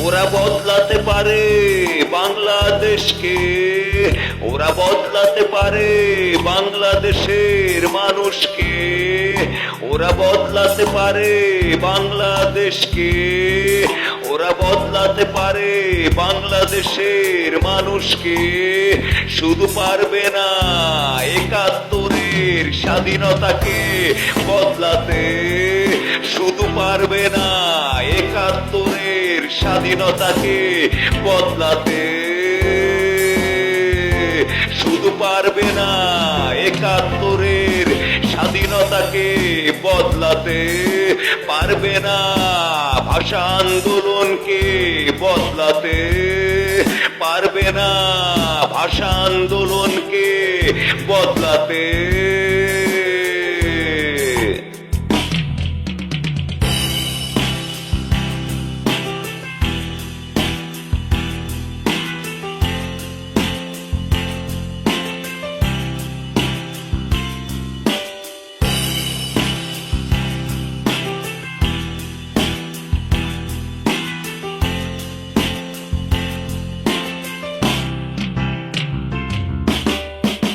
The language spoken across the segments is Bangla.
ওরা বদলাতে পারে বাংলাদেশকে, ওরা বদলাতে পারে বাংলাদেশের মানুষকে, ওরা বদলাতে পারে বাংলাদেশকে, ওরা বদলাতে পারে বাংলাদেশের মানুষকে। শুধু পারবে না ৭১-এর স্বাধীনতাকে বদলাতে, শুধু পারবে না ৭১-এর স্বাধীনতাকে বদলাতে, শুধু পারবে না ৭১-এর স্বাধীনতাকে বদলাতে, পারবে না ভাষা আন্দোলনকে বদলাতে, পারবে না ভাষা আন্দোলনকে বদলাতে।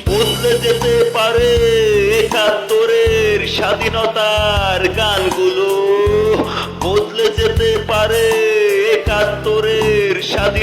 বদলে যেতে পারে ৭১-এর স্বাধীনতার গানগুলো, বদলে যেতে পারে ৭১-এর স্বাধীনতা।